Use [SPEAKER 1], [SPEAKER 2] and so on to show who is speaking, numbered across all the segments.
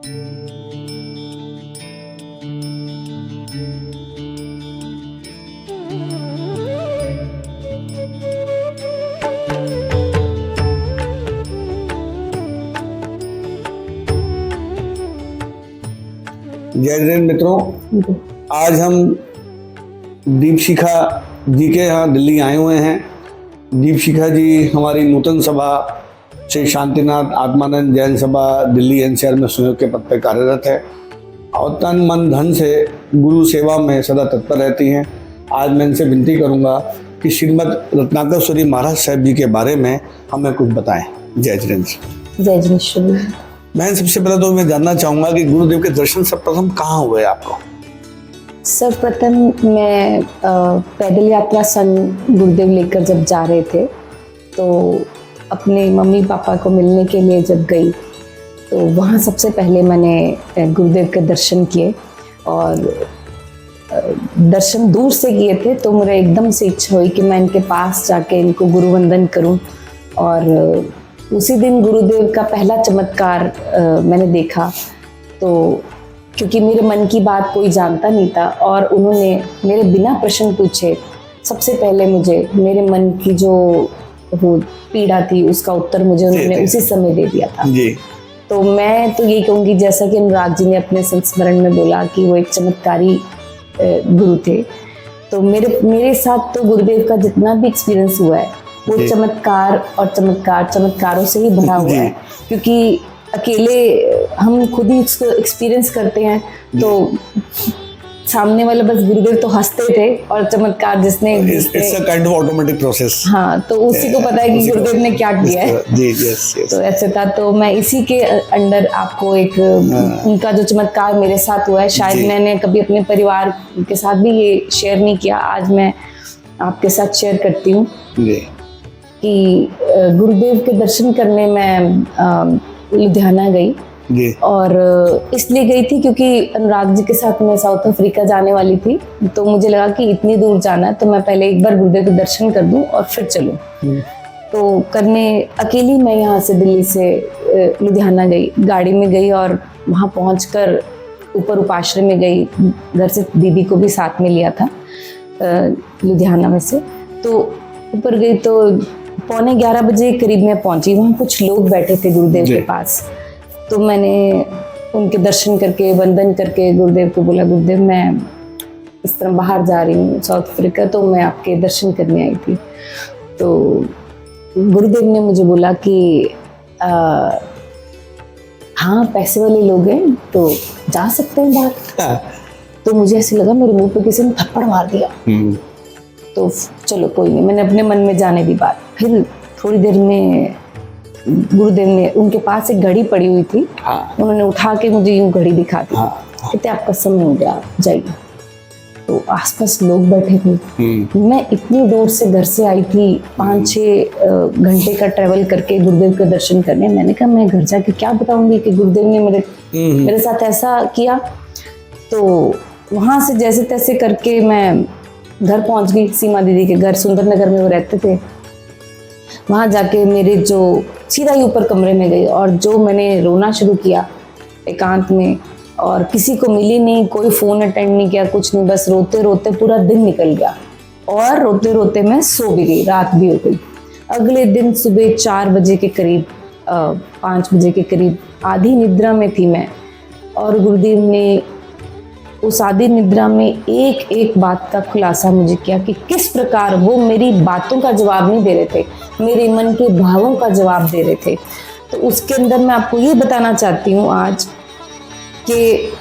[SPEAKER 1] जय जैन मित्रों, आज हम दीपशिखा जी के यहाँ दिल्ली आए हुए हैं। दीपशिखा जी हमारी नूतन सभा श्री शांतिनाथ आत्मानंद जैन सभा दिल्ली एनसीआर में संयोग के पद पर कार्यरत है और तन मन धन से गुरु सेवा में सदा तत्पर रहती हैं। आज मैं इनसे विनती करूंगा कि श्रीमद रत्नाकर महाराज साहब जी के बारे में हमें कुछ बताएं। जय जैन जी।
[SPEAKER 2] जय जैन।
[SPEAKER 1] मैं सबसे पहले तो मैं जानना चाहूंगा कि गुरुदेव के दर्शन सर्वप्रथम कहाँ हुए आपको?
[SPEAKER 2] सर्वप्रथम मैं पैदल यात्रा संग गुरुदेव लेकर जब जा रहे थे तो अपने मम्मी पापा को मिलने के लिए जब गई तो वहाँ सबसे पहले मैंने गुरुदेव के दर्शन किए और दर्शन दूर से किए थे तो मुझे एकदम से इच्छा हुई कि मैं इनके पास जाके इनको गुरु वंदन करूं। और उसी दिन गुरुदेव का पहला चमत्कार मैंने देखा। तो क्योंकि मेरे मन की बात कोई जानता नहीं था और उन्होंने मेरे बिना प्रश्न पूछे सबसे पहले मुझे मेरे मन की जो वो पीड़ा थी उसका उत्तर मुझे उन्होंने उसी समय दे दिया था जी। तो मैं तो यही कहूँगी, जैसा कि अनुराग जी ने अपने संस्मरण में बोला कि वो एक चमत्कारी गुरु थे, तो मेरे साथ तो गुरुदेव का जितना भी एक्सपीरियंस हुआ है वो चमत्कार और चमत्कारों से ही भरा हुआ है। क्योंकि अकेले हम खुद ही इसको एक्सपीरियंस करते हैं तो सामने वाला बस गुरुदेव तो हंसते थे और चमत्कार जिसने
[SPEAKER 1] it's a kind of automatic process.
[SPEAKER 2] हाँ, तो उसी को पता है कि गुरुदेव ने क्या किया है जी। तो ऐसे था। तो मैं इसी के अंडर आपको एक उनका जो चमत्कार मेरे साथ हुआ है, शायद मैंने कभी अपने परिवार के साथ भी ये शेयर नहीं किया, आज मैं आपके साथ शेयर करती हूँ कि गुरुदेव के दर्शन करने मैं लुधियाना गई और इसलिए गई थी क्योंकि अनुराग जी के साथ मैं साउथ अफ्रीका जाने वाली थी। तो मुझे लगा कि इतनी दूर जाना है तो मैं पहले एक बार गुरुदेव के दर्शन कर दूं और फिर चलूं। तो करने अकेली मैं यहाँ से दिल्ली से लुधियाना गई, गाड़ी में गई और वहाँ पहुँचकर ऊपर उपाश्रय में गई। घर से दीदी को भी साथ में लिया था लुधियाना में से। तो ऊपर गई तो 11:15 बजे करीब मैं पहुंची। वहाँ कुछ लोग बैठे थे गुरुदेव के पास। तो मैंने उनके दर्शन करके वंदन करके गुरुदेव को बोला, गुरुदेव मैं इस तरह बाहर जा रही हूँ साउथ अफ्रीका, तो मैं आपके दर्शन करने आई थी। तो गुरुदेव ने मुझे बोला कि हाँ पैसे वाले लोग हैं तो जा सकते हैं बाहर। तो मुझे ऐसे लगा मेरे मुंह पे किसी ने थप्पड़ मार दिया। तो चलो कोई नहीं, मैंने अपने मन में जाने दी बात। फिर थोड़ी देर में गुरुदेव ने, उनके पास एक घड़ी पड़ी हुई थी, उन्होंने उठा के मुझे यूं घड़ी दिखा दी, कहते आपका समय हो गया जाइए। तो आसपास लोग बैठे थे। मैं इतनी दूर से घर से आई थी 5-6 घंटे का ट्रेवल करके गुरुदेव के दर्शन करने। मैंने कहा मैं घर जाके क्या बताऊंगी कि गुरुदेव ने मेरे साथ ऐसा किया। तो वहां से जैसे तैसे करके मैं घर पहुंच गई, सीमा दीदी के घर, सुंदर नगर में वो रहते थे। वहाँ जाके मेरे जो सीधा ही ऊपर कमरे में गई और जो मैंने रोना शुरू किया एकांत में, और किसी को मिली नहीं, कोई फ़ोन अटेंड नहीं किया, कुछ नहीं, बस रोते रोते पूरा दिन निकल गया और रोते रोते मैं सो भी गई, रात भी हो गई। अगले दिन सुबह 4 बजे के करीब 5 बजे के करीब आधी निद्रा में थी मैं, और गुरुदेव ने उस आधी निद्रा में एक एक बात का खुलासा मुझे किया कि किस प्रकार वो मेरी बातों का जवाब नहीं दे रहे थे, मेरे मन के भावों का जवाब दे रहे थे। तो उसके अंदर मैं आपको ये बताना चाहती हूँ आज कि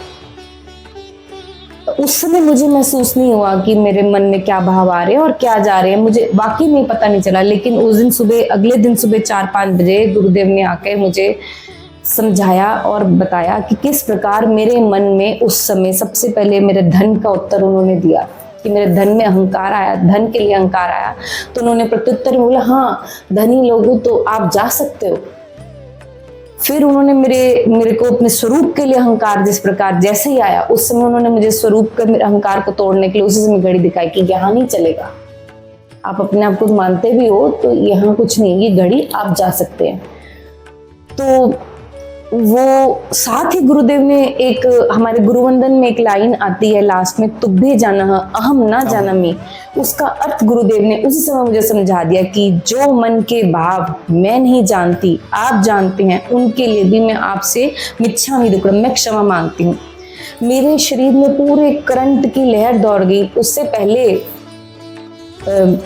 [SPEAKER 2] उस समय मुझे महसूस नहीं हुआ कि मेरे मन में क्या भाव आ रहे हैं और क्या जा रहे हैं, मुझे वाकई में पता नहीं चला। लेकिन उस दिन सुबह, अगले दिन सुबह 4-5 बजे गुरुदेव ने आकर मुझे समझाया और बताया कि किस प्रकार मेरे मन में उस समय सबसे पहले मेरे धन का उत्तर उन्होंने दिया कि मेरे धन में अहंकार आया, धन के लिए अहंकार आया। तो उन्होंने प्रत्युत्तर में बोला, हाँ धनी लोगों तो आप जा सकते हो। फिर उन्होंने मेरे को अपने स्वरूप के लिए अहंकार जिस प्रकार जैसे ही आया, उस समय उन्होंने मुझे स्वरूप के अहंकार को तोड़ने के लिए उसी समय घड़ी दिखाई कि यहाँ नहीं चलेगा, आप अपने आप को मानते भी हो तो यहाँ कुछ नहीं, ये घड़ी आप जा सकते हैं। तो वो साथ ही गुरुदेव ने एक हमारे गुरुवंदन में एक लाइन आती है लास्ट में, तुभ्ये जानह अहम ना जानामि। उसका अर्थ गुरुदेव ने उसी समय मुझे समझा दिया कि जो मन के भाव मैं नहीं जानती आप जानते हैं, उनके लिए भी मैं आपसे मिच्छामि दुक्कड़म, मैं क्षमा मांगती हूँ। मेरे शरीर में पूरे करंट की लहर दौड़ गई। उससे पहले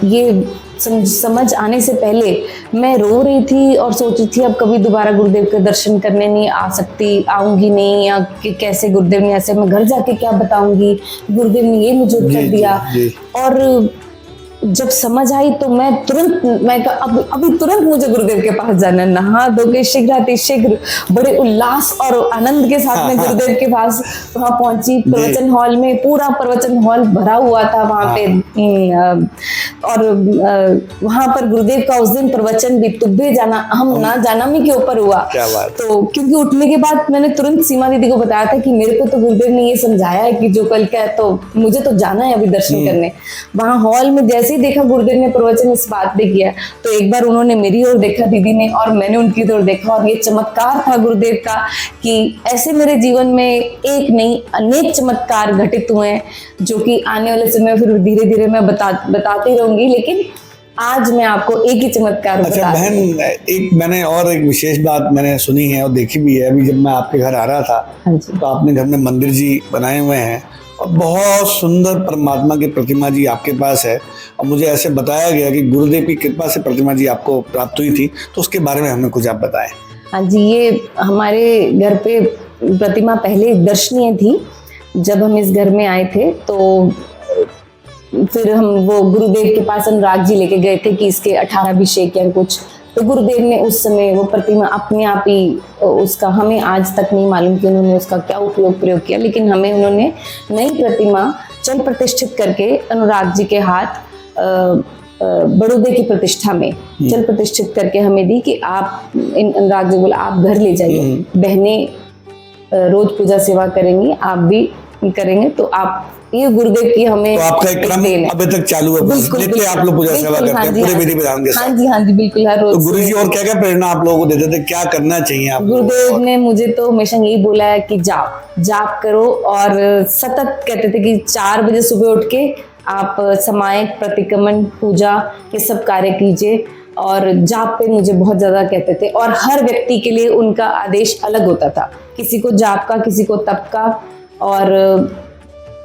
[SPEAKER 2] ये समझ आने से पहले मैं रो रही थी और सोच रही थी अब कभी दोबारा गुरुदेव के दर्शन करने नहीं आ सकती, आऊंगी नहीं, या कि कैसे गुरुदेव ने ऐसे, मैं घर जाके क्या बताऊंगी, गुरुदेव ने ये मुझे उत्तर दिया। और जब समझ आई तो मैं तुरंत, मैं कहा अभी तुरंत मुझे गुरुदेव के पास जाना, नहा धो के शीघ्र बड़े उल्लास और आनंद के साथ में गुरुदेव के पास वहां पहुंची। प्रवचन हॉल में पूरा प्रवचन हॉल भरा हुआ था वहां पे, और वहां पर गुरुदेव का उस दिन प्रवचन भी तुभ्ये जाना अहम ना जानामि के ऊपर हुआ। तो क्योंकि उठने के बाद मैंने तुरंत सीमा दीदी को बताया था कि मेरे को तो गुरुदेव ने ये समझाया है कि जो कल का है, तो मुझे तो जाना है अभी दर्शन करने। वहां हॉल में जैसे ही देखा गुरुदेव ने प्रवचन इस बात पे किया, तो एक बार उन्होंने मेरी ओर देखा दीदी ने, और मैंने उनकी ओर देखा, और ये चमत्कार था गुरुदेव का कि ऐसे मेरे जीवन में एक नहीं अनेक चमत्कार घटित हुए हैं, जो कि आने वाले समय फिर धीरे धीरे मैं बताती रहूंगी। लेकिन आज मैं आपको एक ही चमत्कार
[SPEAKER 1] अच्छा बहन, एक मैंने और एक विशेष बात मैंने सुनी है और देखी भी है। अभी जब मैं आपके घर आ रहा था, तो आपने घर में मंदिर जी बनाए हुए हैं और बहुत सुंदर परमात्मा की प्रतिमा जी आपके पास है, और मुझे ऐसे बताया गया कि गुरुदेव की कृपा से प्रतिमा जी आपको प्राप्त हुई थी, तो उसके बारे में हमें कुछ आप बताएं।
[SPEAKER 2] हाँ जी, ये हमारे घर पे प्रतिमा पहले दर्शनीय थी। जब हम इस घर में आए थे तो फिर हम वो गुरुदेव के पास अनुराग जी लेके गए थे कि इसके 18 अभिषेक या कुछ, तो गुरुदेव ने उस समय वो प्रतिमा अपने आप ही, उसका हमें आज तक नहीं मालूम कि उन्होंने उसका क्या प्रयोग किया, लेकिन हमें उन्होंने नई प्रतिमा चल प्रतिष्ठित करके अनुराग जी के हाथ बड़ौदे की प्रतिष्ठा में चल प्रतिष्ठित करके हमें दी कि आप, अनुराग जी बोला आप घर ले जाइए, बहनें रोज पूजा सेवा करेंगी, आप भी करेंगे, तो आप ये गुरुदेव की हमें,
[SPEAKER 1] तो आपका एक क्रम अभी तक चालू है, बिल्कुल आप लोग पूजा सेवा करते हैं पूरे विधि विधान के साथ।
[SPEAKER 2] हाँ जी बिल्कुल हर रोज।
[SPEAKER 1] तो गुरु जी और क्या क्या प्रेरणा आप लोगों को देते थे, क्या करना चाहिए आप?
[SPEAKER 2] गुरुदेव ने मुझे तो हमेशा यही बोला है कि जाप करो, और सतत कहते थे कि 4 बजे सुबह उठ के आप समायक प्रतिक्रमण पूजा ये सब कार्य कीजिए, और जाप पे मुझे बहुत ज्यादा कहते थे, और हर व्यक्ति के लिए उनका आदेश अलग होता था, किसी को जाप का, किसी को तप का, और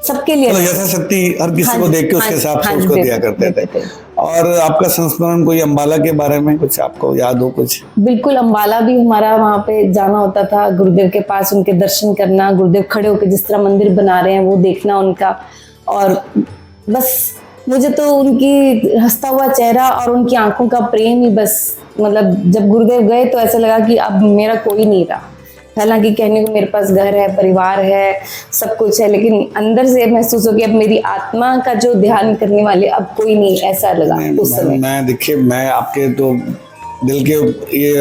[SPEAKER 2] सबके लिए
[SPEAKER 1] यथाशक्ति हर किसी को देख के उसके हिसाब से उसको दिया करते थे। और आपका संस्मरण कोई अंबाला के बारे में कुछ आपको याद हो कुछ?
[SPEAKER 2] बिल्कुल, अंबाला भी हमारा वहाँ पे जाना होता था, गुरुदेव के पास उनके दर्शन करना, गुरुदेव खड़े होकर जिस तरह मंदिर बना रहे हैं वो देखना उनका, और बस मुझे तो उनकी हंसता हुआ चेहरा और उनकी आंखों का प्रेम ही बस, मतलब जब गुरुदेव गए तो ऐसा लगा कि अब मेरा कोई नहीं रहा। हालांकि कहने को मेरे पास घर है, परिवार है, सब कुछ है, लेकिन अंदर से महसूस हो कि अब मेरी आत्मा का जो ध्यान करने वाले अब कोई नहीं, ऐसा लगा उस समय।
[SPEAKER 1] मैं आपके तो दिल के ये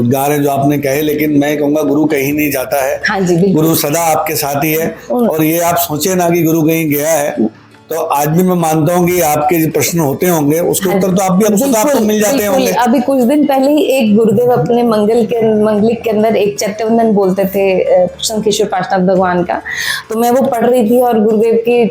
[SPEAKER 1] गाने जो आपने कहे, लेकिन मैं कहूँगा गुरु कहीं नहीं जाता है।
[SPEAKER 2] हाँ जी,
[SPEAKER 1] गुरु सदा आपके साथ ही है, और ये आप सोचे ना कि गुरु कहीं गया है, तो आज भी मैं मानता हूँ कि आपके जो प्रश्न होते होंगे उसके उत्तर तो आप भी आपको मिल जाते होंगे।
[SPEAKER 2] अभी कुछ दिन पहले ही एक गुरुदेव अपने मंगलिक के अंदर एक चैत्यवंदन बोलते थे शंखेश्वर पाठनाथ भगवान का, तो मैं वो पढ़ रही थी और गुरुदेव के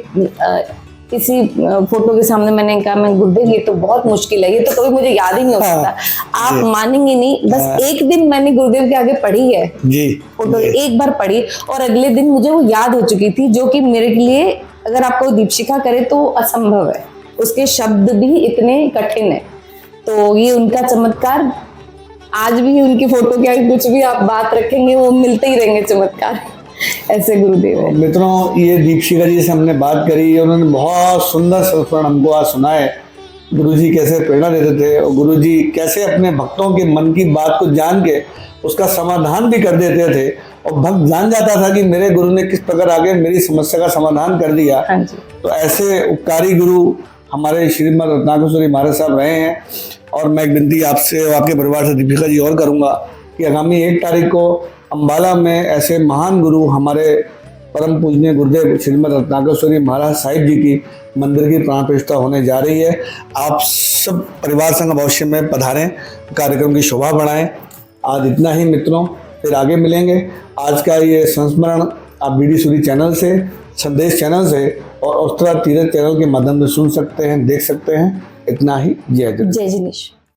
[SPEAKER 2] किसी फोटो के सामने मैंने कहा, मैं गुरुदेव ये तो बहुत मुश्किल है, ये तो कभी मुझे याद ही नहीं हो सकता। आप मानेंगे नहीं, बस एक दिन मैंने गुरुदेव के आगे पढ़ी है जी फोटो, एक बार पढ़ी और अगले दिन मुझे वो याद हो चुकी थी, जो कि मेरे लिए अगर आपको दीपशिखा करे तो असंभव है, उसके शब्द भी इतने कठिन है। तो ये उनका चमत्कार, आज भी उनकी फोटो के आगे कुछ भी आप बात रखेंगे वो मिलते ही रहेंगे चमत्कार, ऐसे गुरुदेव है।
[SPEAKER 1] मित्रों, ये दीपशिखा जी से हमने बात करी, उन्होंने बहुत सुंदर संस्मरण हमको आज सुनाए। गुरुजी कैसे प्रेरणा देते थे और गुरुजी कैसे अपने भक्तों के मन की बात को जान के उसका समाधान भी कर देते थे, और भक्त जान जाता था कि मेरे गुरु ने किस प्रकार आगे मेरी समस्या का समाधान कर दिया। तो ऐसे उपकारी गुरु हमारे श्रीमद रत्नाकर महाराज साहब रहे हैं। और मैं एक विनती आपसे और आपके परिवार से दीपिका जी और करूँगा कि आगामी 1 तारीख को अम्बाला में ऐसे महान गुरु हमारे परम पूजनीय गुरुदेव श्रीमद रत्नाकर महाराज साहिब जी की मंदिर की प्राण प्रतिष्ठा होने जा रही है। आप सब परिवार संग अवश्य में पधारें, कार्यक्रम की शोभा बढ़ाएं। आज इतना ही मित्रों, फिर आगे मिलेंगे। आज का ये संस्मरण आप बीडी सूरी चैनल से, संदेश चैनल से और उत्तरा तीरथ चैनल के माध्यम से सुन सकते हैं, देख सकते हैं। इतना ही। जय जगन्नाथ।
[SPEAKER 2] जय जिनेश।